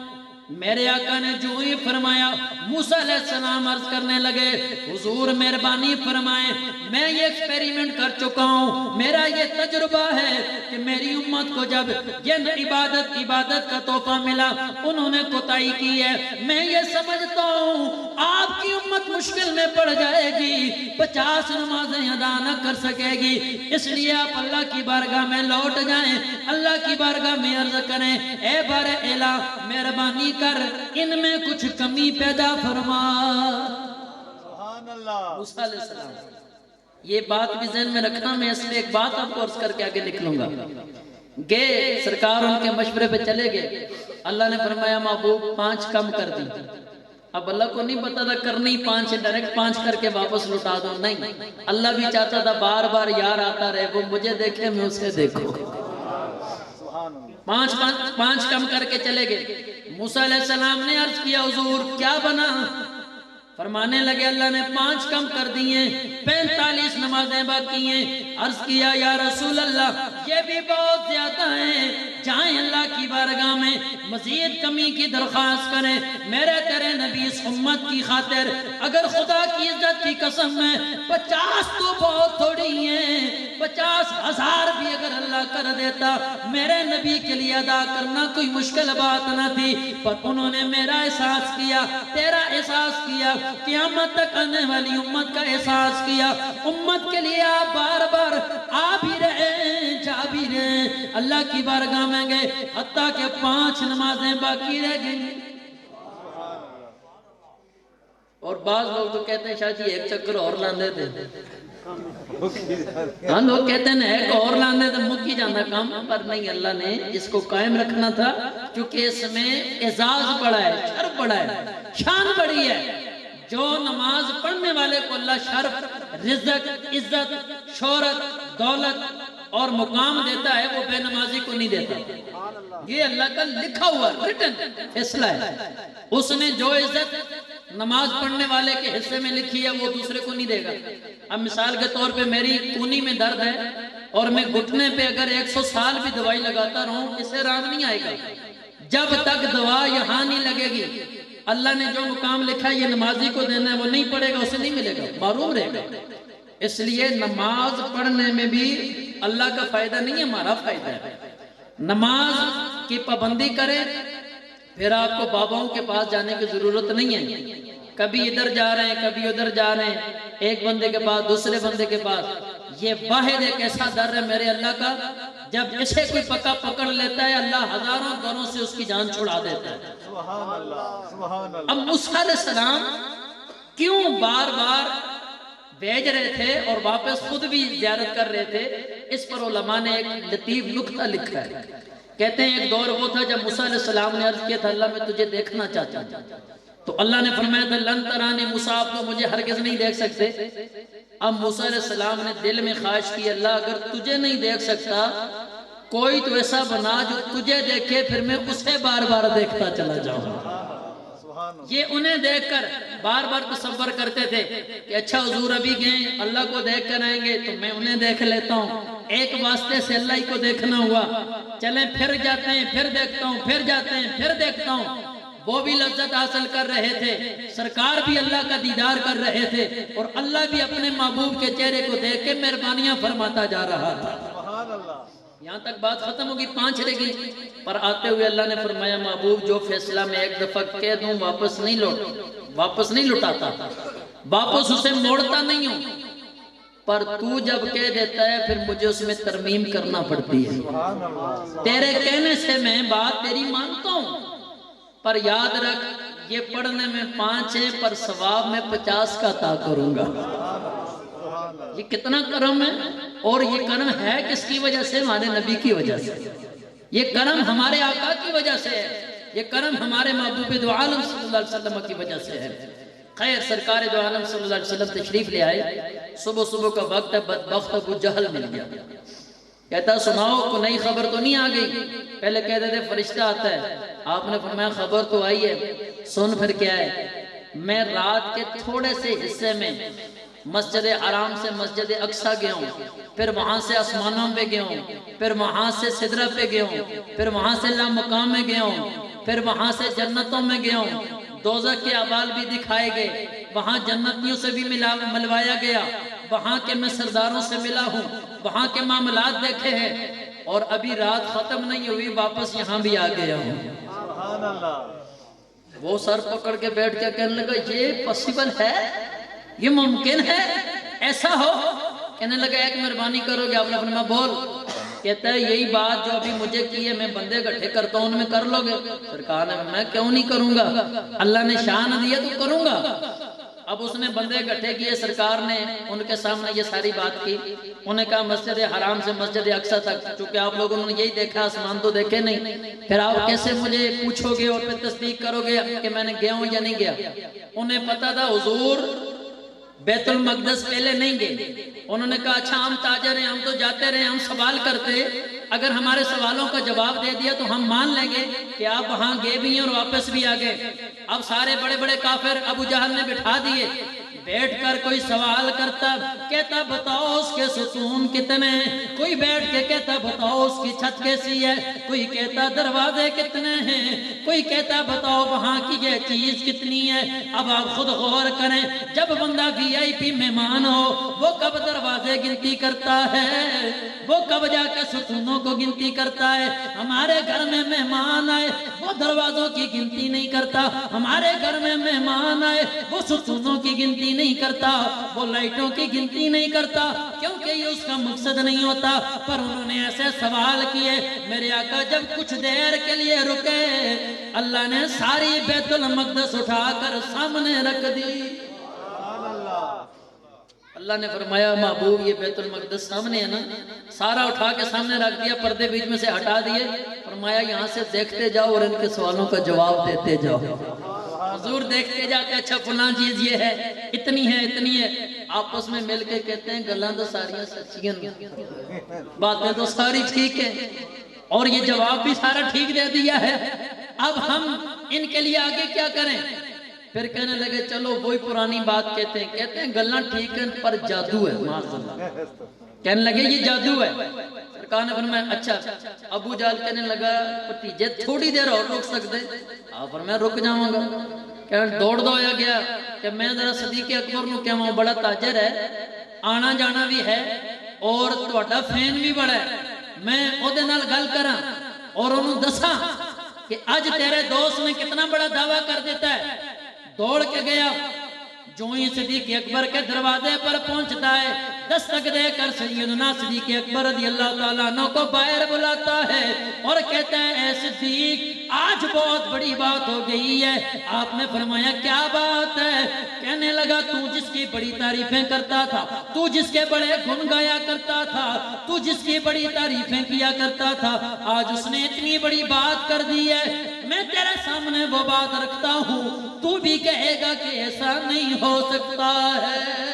میرے آقا نے جو ہی فرمایا، موسیٰ علیہ السلام عرض کرنے لگے حضور مہربانی فرمائیں، میں یہ ایکسپیریمنٹ کر چکا ہوں، میرا یہ تجربہ ہے کہ میری امت کو جب یہ عبادت کا تحفہ ملا انہوں نے کوتاہی کی ہے۔ میں یہ سمجھتا ہوں آپ کی امت مشکل میں پڑ جائے گی، 50 نمازیں ادا نہ کر سکے گی، اس لیے آپ اللہ کی بارگاہ میں لوٹ جائیں، اللہ کی بارگاہ میں عرض کریں اے بار الہ مہربانی کر ان میں کچھ کمی پیدا فرما۔ سبحان اللہ، موسیٰ علیہ السلام، یہ بات بھی ذہن میں رکھنا، میں اس لیے ایک بات آپ کو عرض کر کے آگے نکلوں گا۔ گئے سرکار ان کے مشورے پہ چلے گئے، اللہ نے فرمایا محبوب 5 کم کر دی۔ اب اللہ کو نہیں پتا تھا کرنی 5 ڈائریکٹ 5 کر کے واپس لوٹا دو، نہیں، اللہ بھی چاہتا تھا بار بار یار آتا رہے، وہ مجھے دیکھے میں اسے دیکھوں۔ 5 کم کر کے چلے گئے۔ موسیٰ علیہ السلام نے عرض کیا حضور کیا بنا؟ فرمانے لگے اللہ نے 5 کم کر دیے، 45 نمازیں باقی ہیں۔ عرض کیا یا رسول اللہ یہ بھی بہت زیادہ ہیں، جائیں اللہ کی بارگاہ میں مزید کمی کی درخواست کریں۔ میرے تیرے نبی اس امت کی خاطر اگر خدا کی عزت کی قسم ہے 50 تو بہت تھوڑی ہیں، 50,000 بھی اگر اللہ کر دیتا میرے نبی کے لیے ادا کرنا کوئی مشکل بات نہ تھی۔ پر انہوں نے میرا احساس کیا، تیرا احساس کیا، قیامت تک آنے والی امت کا احساس کیا۔ امت کے لیے آپ بار بار آ بھی رہے جا بھی رہے، اللہ کی بارگاہ میں گئے حتیٰ کہ 5 نمازیں باقی رہ گئی۔ اور بعض لوگ تو کہتے ہیں شاہ جی ایک چکر اور لاندے تھے، ہاں لوگ کہتے ہیں ایک اور لاندے تھے مکی جانا کام، پر نہیں، اللہ نے اس کو قائم رکھنا تھا کیونکہ اس میں اعزاز بڑا ہے، شرف بڑا ہے، شان بڑی ہے۔ جو نماز پڑھنے والے کو اللہ شرف، رزق، عزت، شہرت، دولت اور مقام دیتا ہے وہ بے نمازی کو نہیں دیتا۔ یہ اللہ کا لکھا ہوا ریٹن فیصلہ ہے۔ اس نے جو عزت نماز پڑھنے والے کے حصے میں لکھی ہے وہ دوسرے کو نہیں دے گا۔ اب مثال کے طور پہ میری کونی میں درد ہے اور میں گھٹنے پہ اگر 100 سال بھی دوائی لگاتا رہوں اس سے آرام نہیں آئے گا۔ جب تک دوا یہاں نہیں لگے گی اللہ نے جو مقام لکھا ہے یہ نمازی کو دینا ہے وہ نہیں پڑھے گا، اسے نہیں ملے گا، معروم رہے گا۔ اس لیے نماز پڑھنے میں بھی اللہ کا فائدہ نہیں ہے، ہمارا فائدہ ہے۔ نماز کی پابندی کرے، پھر آپ کو باباؤں کے پاس جانے کی ضرورت نہیں ہے۔ کبھی ادھر جا رہے ہیں کبھی ادھر جا رہے ہیں، ایک بندے کے پاس دوسرے بندے کے پاس۔ یہ واحد ایک ایسا در ہے میرے اللہ کا، جب اسے کوئی پکا پکڑ لیتا ہے اللہ ہزاروں دروں سے اس کی جان چھڑا دیتا ہے۔ سبحان اللہ سبحان اللہ. اب موسیٰ علیہ السلام کیوں بار بار بھیج رہے تھے اور واپس خود بھی زیارت کر رہے تھے؟ اس پر علماء نے ایک لطیف نکتہ لکھا ہے. کہتے ہیں ایک دور وہ تھا جب موسیٰ علیہ السلام نے عرض کیا تھا اللہ میں تجھے دیکھنا چاہتا ہوں، تو اللہ نے فرمایا تھا لن ترانی موسیٰ آپ تو مجھے ہرگز نہیں دیکھ سکتے. اب موسیٰ علیہ السلام نے دل میں خواہش کی اللہ اگر تجھے نہیں دیکھ سکتا کوئی تو ایسا بنا جو تجھے دیکھے پھر میں اسے بار بار دیکھتا چلا جاؤں. یہ انہیں دیکھ کر بار بار تصور کرتے تھے کہ اچھا حضور ابھی گئے اللہ کو دیکھ کر آئیں گے تو میں انہیں دیکھ لیتا ہوں. ایک واسطے سے اللہ ہی کو دیکھنا ہوا، چلیں پھر جاتے ہیں پھر دیکھتا ہوں، پھر جاتے ہیں پھر دیکھتا ہوں. وہ بھی لذت حاصل کر رہے تھے، سرکار بھی اللہ کا دیدار کر رہے تھے اور اللہ بھی اپنے محبوب کے چہرے کو دیکھ کے مہربانیاں فرماتا جا رہا تھا. سبحان اللہ. یہاں تک بات ختم ہوگی، 5 رہ گئی. پر آتے ہوئے اللہ نے فرمایا محبوب جو فیصلہ میں ایک دفعہ کہہ دوں واپس نہیں لٹاتا، واپس اسے موڑتا نہیں ہوں، پر تو جب کہہ دیتا ہے پھر مجھے اس میں ترمیم کرنا پڑتی ہے. تیرے کہنے سے میں بات تیری مانتا ہوں، پر یاد رکھ یہ پڑھنے میں 5 ہے پر ثواب میں 50 کا عطا کروں گا. یہ کتنا کرم ہے، اور یہ کرم ہے کس کی وجہ سے؟ ہمارے نبی کی وجہ سے. یہ کرم ہمارے آقا کی وجہ سے ہے، یہ کرم ہمارے محبوب دو عالم صلی اللہ علیہ وسلم کی وجہ سے ہے. خیر سرکار دو عالم صلی اللہ علیہ وسلم تشریف لے آئے. صبح کا وقت ہے، بدبخت ابو جہل مل گیا. کہتا سناؤ کو نئی خبر تو نہیں آ گئی؟ پہلے کہتے تھے فرشتہ آتا ہے، آپ نے فرمایا خبر تو آئی ہے. سن پھر کیا ہے؟ میں رات کے تھوڑے سے حصے میں مسجد حرام سے مسجد اقصی گیا ہوں، پھر وہاں سے آسمانوں پہ گیا ہوں، پھر وہاں سے سدرہ پہ گیا ہوں، پھر وہاں سے لامقام میں گیا ہوں، پھر وہاں سے جنتوں میں گیا ہوں. دوزخ کے احوال بھی دکھائے گئے، وہاں جنتیوں سے بھی ملوایا گیا، وہاں کے میں سرداروں سے ملا ہوں، وہاں کے معاملات دیکھے ہیں، اور ابھی رات ختم نہیں ہوئی واپس یہاں بھی آ گیا ہوں. سبحان اللہ. وہ سر پکڑ کے بیٹھ کے کہنے لگا یہ پاسبل ہے، یہ ممکن ہے، ایسا ہو؟ کہنے لگا ایک مہربانی کرو گے؟ آپ نے فرمایا بول. کہتا ہے یہی بات جو ابھی مجھے کی ہے میں بندے گٹھے کرتا ہوں ان میں کر لو گے؟ سرکار نے میں کیوں نہیں کروں گا، اللہ نے شان دیا تو کروں گا. اب اس نے بندے گٹھے کیے، سرکار نے ان کے سامنے یہ ساری بات کی. انہیں کہا مسجد حرام سے مسجد اقصی تک، چونکہ آپ لوگوں نے یہی دیکھا آسمان تو دیکھے نہیں، پھر آپ کیسے مجھے پوچھو گے اور پھر تصدیق کرو گے کہ میں نے گیا ہوں یا نہیں گیا؟ انہیں پتا تھا حضور بیت المقدس پہلے نہیں گئے. انہوں نے کہا اچھا ہم تاجر ہیں، ہم تو جاتے رہے، ہم سوال کرتے، اگر ہمارے سوالوں کا جواب دے دیا تو ہم مان لیں گے کہ آپ وہاں گئے بھی ہیں اور واپس بھی آ گئے. اب سارے بڑے بڑے کافر ابو جہل نے بٹھا دیے. بیٹھ کر کوئی سوال کرتا، کہتا بتاؤ اس کے ستون کتنے ہیں، کوئی بیٹھ کے کہتا بتاؤ اس کی چھت کیسی ہے، کوئی کہتا دروازے کتنے ہیں، کوئی کہتا بتاؤ وہاں کی یہ چیز کتنی ہے. اب آپ خود غور کریں، جب بندہ وی آئی پی مہمان ہو وہ کب دروازے گنتی کرتا ہے، وہ کب جا کے ستونوں کو گنتی کرتا ہے. ہمارے گھر میں مہمان آئے وہ دروازوں کی گنتی نہیں کرتا، ہمارے گھر میں مہمان آئے وہ ستونوں کی گنتی نہیں کرتا، وہ لائٹوں کی گنتی نہیں کرتا، کیونکہ یہ اس کا مقصد نہیں ہوتا. پر انہوں نے ایسے سوال کیے. میرے آقا جب کچھ دیر کے لیے رکے، اللہ نے ساری بیت المقدس اٹھا کر سامنے رکھ دی. اللہ نے فرمایا محبوب یہ بیت المقدس سامنے ہے نا، سارا اٹھا کے سامنے رکھ دیا، پردے بیچ میں سے ہٹا دیے. فرمایا یہاں سے دیکھتے جاؤ اور ان کے سوالوں کا جواب دیتے جاؤ. حضور دیکھتے جاتے، اچھا فلاں چیز یہ ہے، اتنی ہے اتنی ہے. آپس میں مل کے کہتے ہیں گلاں تو ساریاں سچیاں، باتیں تو ساری ٹھیک ہے، اور یہ جواب بھی سارا ٹھیک دے دیا ہے. اب ہم ان کے لیے آگے کیا کریں؟ پھر کہنے لگے چلو وہی پرانی بات کہتے ہیں گلاں ٹھیک ہیں پر جادو ہے. کہنے لگے یہ جادو ہے. سرکار نے فرمایا اچھا. ابو جہل کہنے لگا بھتیجے تھوڑی دیر اور رک سکتے؟ آپ فرمایا رک جاؤں گا. کہنے دوڑ دوڑا گیا کہ میں ذرا صدیق اکبر نو کہ وہ بڑا تاجر ہے، آنا جانا بھی ہے اور تہاڈا فین بھی بڑا ہے، میں او دے نال گل کراں اور انہوں دساں کہ اج تیرے دوست نے کتنا بڑا دعویٰ کر دیتا ہے. دوڑ کے گیا، جو ہی صدیق اکبر کے دروازے پر پہنچتا ہے دستک دے کر سیدنا صدیق اکبر رضی اللہ تعالیٰ عنہ کو باہر بلاتا ہے اور کہتا ہے اے صدیق آج بہت بڑی بات ہو گئی ہے۔ آپ نے فرمایا کیا بات ہے؟ کہنے لگا تو جس کی بڑی تعریفیں کرتا تھا، تو جس کے بڑے گن گایا کرتا تھا، تو جس کی بڑی تعریفیں کیا کرتا تھا، آج اس نے اتنی بڑی بات کر دی ہے، میں تیرے سامنے وہ بات رکھتا ہوں، تو بھی کہے گا کہ ایسا نہیں ہو سکتا ہے۔